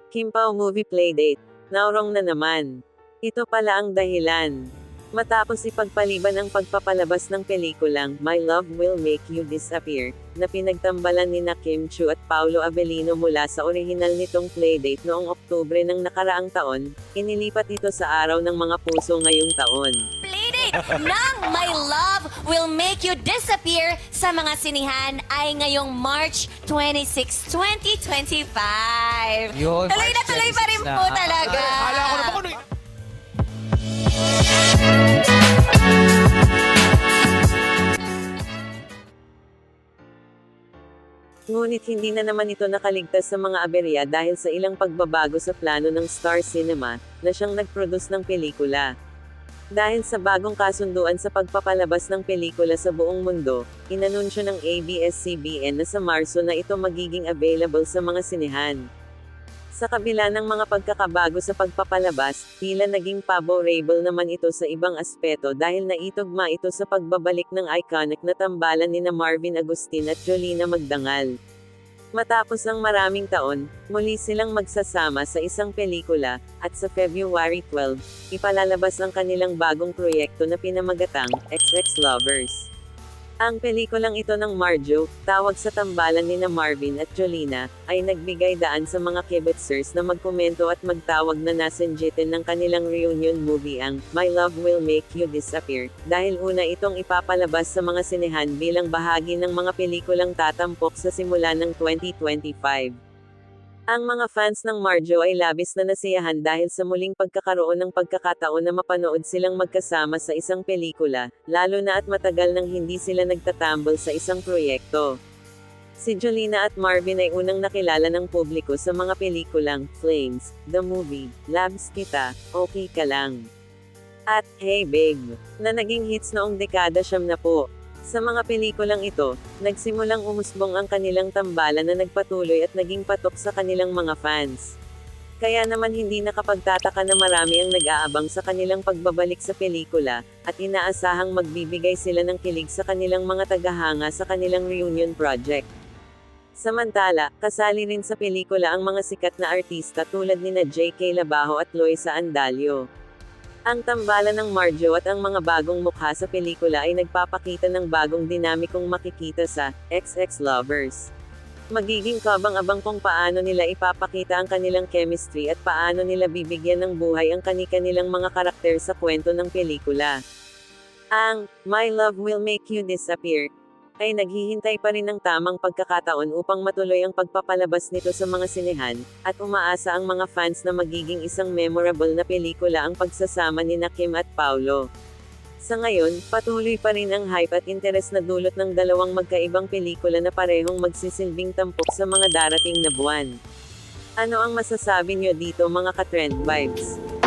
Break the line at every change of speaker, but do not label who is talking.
Kim Pao movie playdate. Naurong na naman. Ito pala ang dahilan. Matapos ipagpaliban ang pagpapalabas ng pelikulang My Love Will Make You Disappear, na pinagtambalan ni Kim Chiu at Paolo Avellino mula sa orihinal nitong playdate noong Oktubre ng nakaraang taon, inilipat ito sa Araw ng Mga Puso ngayong taon.
Playdate ng My Love Will Make You Disappear sa mga sinihan ay ngayong March 26, 2025.
Yun,
Tuloy na
March
tuloy pa rin
26
po
na.
talaga.
Akala ko naman kung ano
Ngunit hindi na naman ito nakaligtas sa mga aberya dahil sa ilang pagbabago sa plano ng Star Cinema, na siyang nag-produce ng pelikula. Dahil sa bagong kasunduan sa pagpapalabas ng pelikula sa buong mundo, inanunsyo ng ABS-CBN na sa Marso na ito magiging available sa mga sinehan. Sa kabila ng mga pagkakabago sa pagpapalabas, tila naging favorable naman ito sa ibang aspeto dahil naitugma ito sa pagbabalik ng iconic na tambalan nina Marvin Agustin at Jolina Magdangal. Matapos ang maraming taon, muli silang magsasama sa isang pelikula, at sa February 12, ipalalabas ang kanilang bagong proyekto na pinamagatang XX Lovers. Ang pelikulang ito ng Marjo, tawag sa tambalan nina Marvin at Jolina, ay nagbigay daan sa mga kibitzers na magkomento at magtawag na nasenjitin ng kanilang reunion movie ang My Love Will Make You Disappear, dahil una itong ipapalabas sa mga sinehan bilang bahagi ng mga pelikulang tatampok sa simula ng 2025. Ang mga fans ng Marjo ay labis na nasiyahan dahil sa muling pagkakaroon ng pagkakataon na mapanood silang magkasama sa isang pelikula, lalo na at matagal nang hindi sila nagtatambol sa isang proyekto. Si Jolina at Marvin ay unang nakilala ng publiko sa mga pelikulang Flames, The Movie, Labs Kita, Okay Ka Lang, at Hey Babe, na naging hits noong dekada 70. Sa mga pelikulang ito, nagsimulang umusbong ang kanilang tambalan na nagpatuloy at naging patok sa kanilang mga fans. Kaya naman hindi nakapagtataka na marami ang nag-aabang sa kanilang pagbabalik sa pelikula, at inaasahang magbibigay sila ng kilig sa kanilang mga tagahanga sa kanilang reunion project. Samantala, kasali rin sa pelikula ang mga sikat na artista tulad nina J.K. Labajo at Loisa Andalio. Ang tambalan ng Marjo at ang mga bagong mukha sa pelikula ay nagpapakita ng bagong dinamikong makikita sa XX Lovers. Magiging kabang-abang kung paano nila ipapakita ang kanilang chemistry at paano nila bibigyan ng buhay ang kani-kanilang mga karakter sa kwento ng pelikula. Ang My Love Will Make You Disappear ay naghihintay pa rin ng tamang pagkakataon upang matuloy ang pagpapalabas nito sa mga sinehan, at umaasa ang mga fans na magiging isang memorable na pelikula ang pagsasama ni Kim at Paolo. Sa ngayon, patuloy pa rin ang hype at interes na dulot ng dalawang magkaibang pelikula na parehong magsisilbing tampok sa mga darating na buwan. Ano ang masasabi nyo dito mga ka-trend vibes?